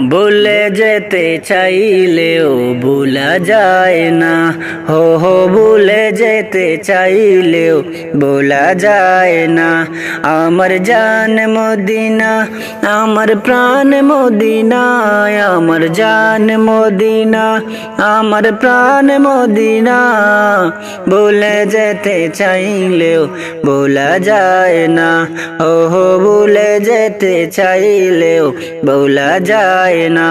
ভুলে যেতে চাইলেও ভুলা যায় না, হো ভুলে যেতে চাইলেও ভোলা যায় না। আমার জান মদিনা, আমার প্রাণ মদিনা, আমার জান মদিনা, আমার প্রাণ মদিনা। ভুলে যেতে চাইলেও ভোলা যায় না, হো ভুলে যেতে চাইলেও ভোলা যায় না।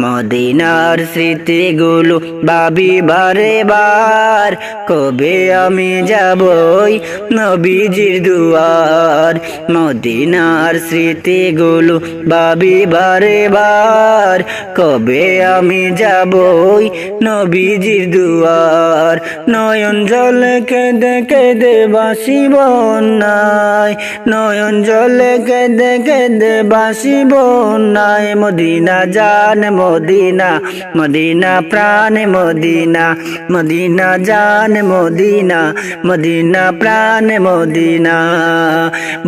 মদিনার স্মৃতিগুলো ভাবি বারে বার, কবে আমি যাবই নবীজির দুয়ার। মদিনার স্মৃতিগুলো ভাবি বারে বার, কবে আমি যাবই নবীজির দুয়ার। নয়ন জলে কেঁদে কেঁদে বাসি বন্যায়, নয়ন জলে কেঁদে কেঁদে বাসি বন্যায়। মদিনা জান মদিনা, মদিনা প্রাণ মদিনা, মদিনা জান মদিনা, মদিনা প্রাণ মদিনা।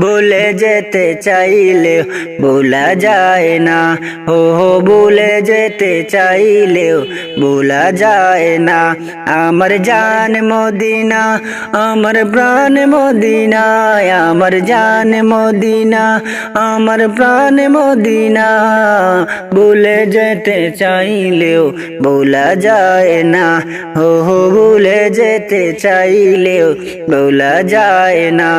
ভুলে যেতে চাইলে ভোলা যায় না, হো ভুলে যেতে চাইলেও ভোলা যায় না। আমার জান মদিনা, আমার প্রাণ মদিনা, আমার জান মদিনা, আমার প্রাণ মদিনা। ভুলে যেতে চাইলেও ভোলা যায় না, হো ভুলে যেতে চাইলেও ভোলা যায় না।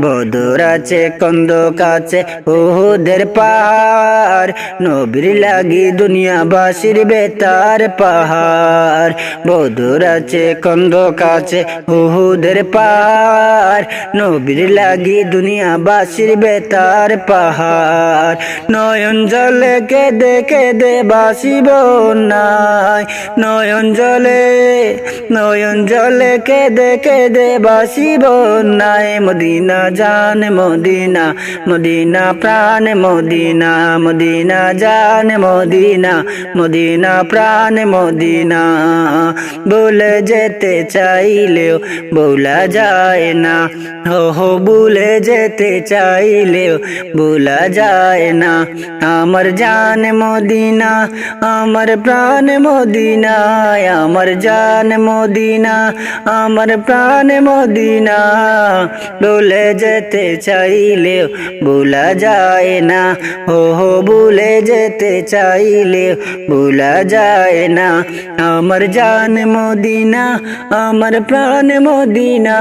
বদর আছে কন্দক আছে উহুদের পাহাড়, নবীর লাগি দুনিয়াবাসীর বেতার পাহাড়। বদর আছে কন্দক আছে উহুদের পাহাড়, নবীর লাগি দুনিয়াবাসীর বেতার পাহাড়। নয়ন জলে কেঁদে কেঁদে বাসি বন্যায়, নয়ন জলে, নয়ন জলে কেঁদে কেঁদে বাসি বন্যায়। মদিনা জান মদিনা, মদিনা প্রাণ মদিনা, মদিনা জান মদিনা, মদিনা প্রাণ মদিনা। ভুলে যেতে চাইলেও ভোলা যায় না, হো ভুলে যেতে চাইলেও ভোলা যায় না। আমার জান মদিনা, আমার প্রাণ মদিনা, আমার জান মদিনা, আমার প্রাণ মদিনা। ভুলে যেতে চাইলেও ভোলা যায় না, হো ভুলে যেতে চাইলেও ভোলা যায় না। আমার জান মদিনা, আমার প্রাণ মদিনা,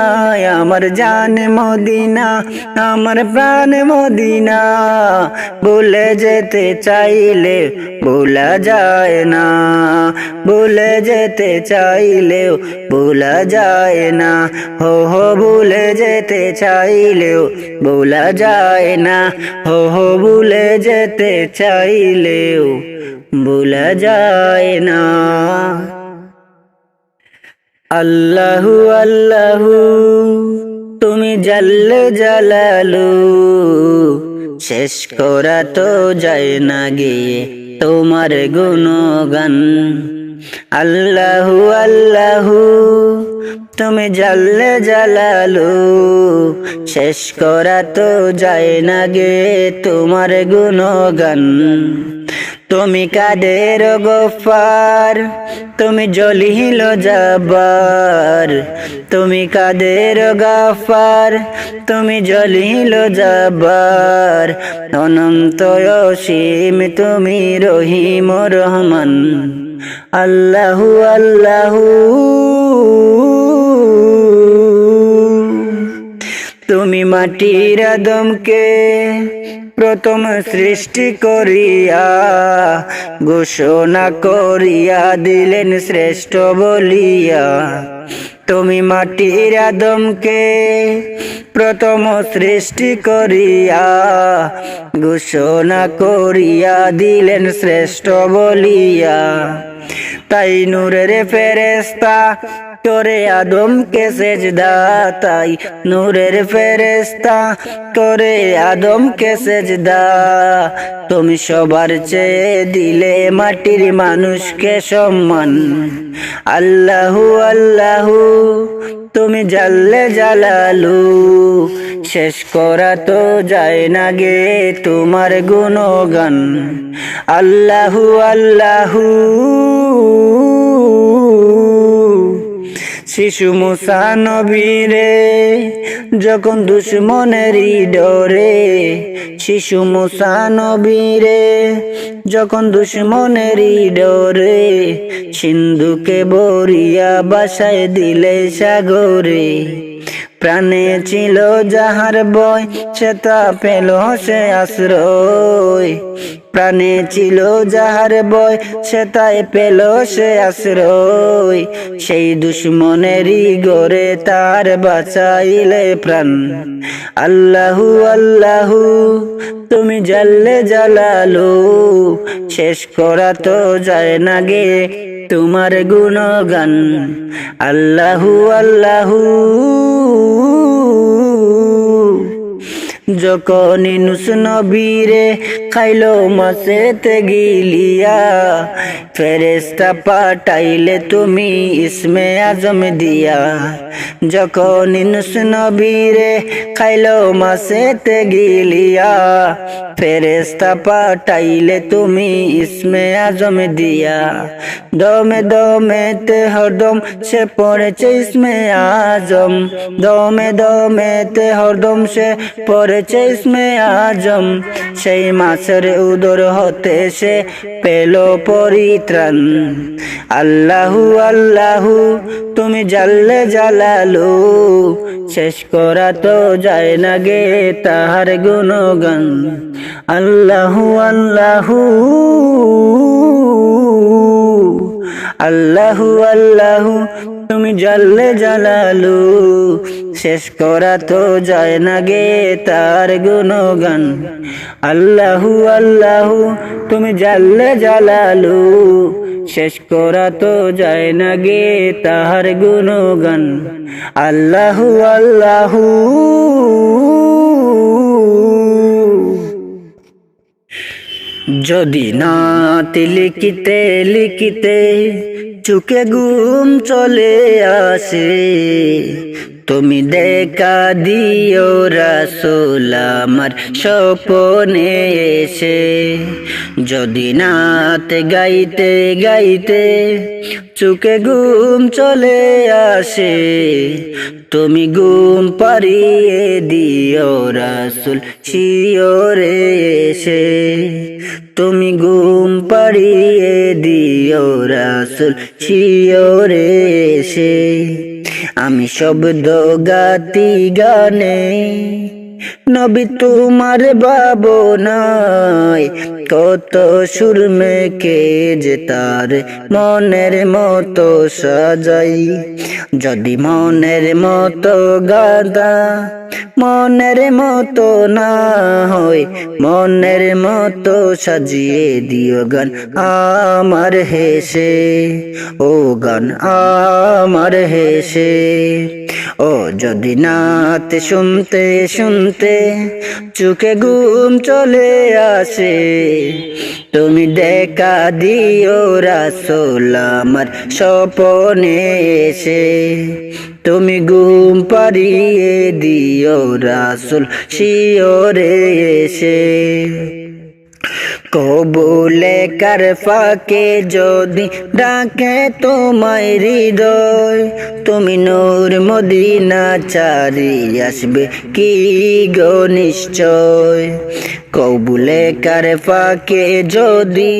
আমার জান মদিনা, আমার প্রাণ মদিনা। ভুলে যেতে চাইলে ভোলা যায় না, ভুলে যেতে চাইলেও ভোলা যায় না, হো ভুলে যেতে চাইলেও ভোলা যায় না, হো ভুলে যেতে চাইলেও ভোলা যায় না। আল্লাহু আল্লাহু তুমি জাল্লে জালালু, শেষ করা তো যায় না গিয়ে তোমার গুণগান। আল্লাহু আল্লাহু তুমি জাল্লে জালালু, শেষ করা তো যায় না গে তোমার গুণগান। তুমি কাদের গফার, তুমি জলিল জব্বার, তুমি কাদের গফার, তুমি জলিল জব্বার। অনন্ত অসীম তুমি রহিম রহমান। আল্লাহু আল্লাহু তুমি মাটির আদমকে প্রথম সৃষ্টি করিয়া ঘোষণা করিয়া দিলেন শ্রেষ্ঠ বলিয়া। তুমি মাটির আদমকে প্রথম সৃষ্টি করিয়া ঘোষণা করিয়া দিলেন শ্রেষ্ঠ বলিয়া। তাই নূরের ফেরেশতা করে আদমকে সেজদা, তাই নূরের ফেরেশতা করে আদমকে সেজদা। তুমি সবার চেয়ে দিলে মাটির মানুষকে সম্মান। আল্লাহু আল্লাহু তুমি জাল্লে জালালু, শেষ করা তো যায় না গে তোমার গুণগান। আল্লাহু আল্লাহু, শিশু মুসা নবীরে যখন দুশ্মনেরই ডরে, শিশু মুসা নবীরে যখন দুশ্মনেরই ডরে, সিন্ধুকে বরিয়া বাসায় দিলে সাগরে। প্রাণে ছিল যাহার বয়, সে তা পেল সে আশ্রয়। প্রাণে ছিল যাহার বয়, সে তাই পেল সে আশ্রয়। সেই দুশ্মনেরই গরে তার বাঁচাইলে প্রাণ। আল্লাহু আল্লাহু, তুমি জাল্লে জালালু, শেষ করা তো যায় না গে তোমার গুণগান। আল্লাহু আল্লাহু, যখন ইউনূস নবীরে খাইলো মাছেতে গিলিয়া, ফেরেশতা পাঠাইলে তুমি ইসমে আজম দিয়া। যখন ইউনূস নবীরে খাইলো মাছেতে গিলিয়া, ফেরেশতা পাঠাইলে তুমি ইসমে আজম দিয়া। দমে দমেতে হরদম সে পড়েছে ইসমে আজম, দমে দমেতে হরদম সে পড়েছে ইসমে আজম। সেই মাছের উদর হতে সে পেল পরিত্রাণ। আল্লাহু আল্লাহু, তুমি জাল্লে জালালু, শেষ করা তো যায় না গে তাহার গুণগান। আল্লাহু আল্লাহু, আল্লাহু আল্লাহু, তুমি জাল্লে জালালু, শেষ করা তো যায় না গে তার গুণগান। আল্লাহু আল্লাহু, তুমি জাল্লে জালালু, শেষ করা তো যায় না গে তাহার গুণগান। আল্লাহু আল্লাহু। যদি নাত লিখিতে লিখিতে চোখে ঘুম চলে আসে, তুমি দেখা দিও রাসূল আমার স্বপ্নে এসে। যদি নাত গাইতে গাইতে চোখে ঘুম চলে আসে, তুমি ঘুম পাড়িয়ে দিও রাসূল শিওরে এসে। তুমি ঘুম পাড়িয়ে দিও রাসূল শিওরে এসে। আমি শব্দ গাতি গানে নবী তোমার ভাবনায়, কত সুর মেখে যে তার মনের মতো সাজাই। যদি মনের মতো গাদা মনের মতো না হয়, মনের মতো সাজিয়ে দিও গান আমার হেসে। ও গান আমার হেসে। ও যদি নাত শুনতে শুনতে চোখে ঘুম চলে আসে, তুমি দেখা দিও রাসূল আমার স্বপ্নে এসে। তুমি ঘুম পাড়িয়ে দিও রাসূল শিওরে এসে। কবুলে কার ফাঁকে যদি ডাকে তোমায় হৃদয়, তুমি নূর মদিনা চারি আসবে কি গো নিশ্চয়। কবুলে কার ফাঁকে যদি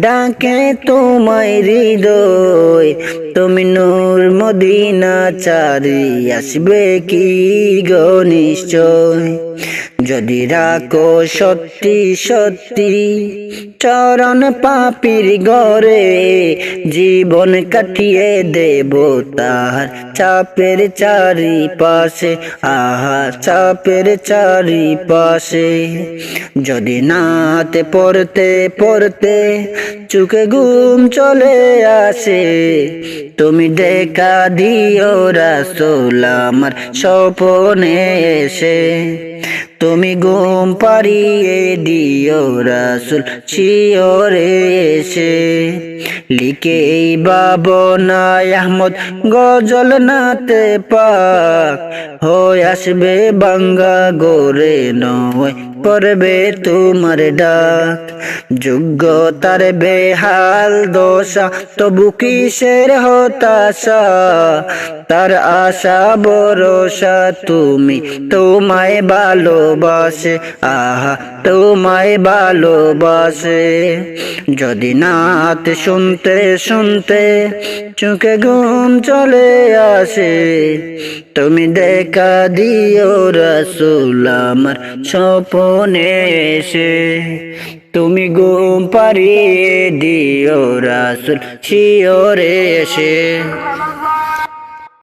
ডাকে তোমায় হৃদয়, তুমি নূর মদিনা চারি আসবে কি গো নিশ্চয়। যদি রাখো সত্যি সত্যি চরণ পাপীর ঘরে, জীবন কাটিয়ে দেব তাহার চাপের চারিপাশে। আহা চাপের চারিপাশে। যদি নাতে পড়তে পড়তে চোখে ঘুম চলে আসে, তুমি দেখা দিও রাসূল আমার স্বপ্নে এসে। তুমি ঘুম পাড়িয়ে দিও রাসূল শিয়রে এসে। লিখে এই ভাবনায় আহমদ গজল নাতে পাক, হয়ে আসবে বাঙ্গা গোরে নয় পড়বে তোমার ডাক। যোগ্যতার বেহাল দশা তবু কিসের হতাশা, তার আশা ভরসা তুমি, তোমায় ভালোবাসে, আহা তোমায় ভালোবাসে। যদি নাত শুনতে শুনতে চোখে ঘুম চলে আসে, তুমি দেখা দিও রাসূল আমার স্বপ্নে এসে। তুমি ঘুম পাড়িয়ে দিও রাসূল শিয়রে এসে।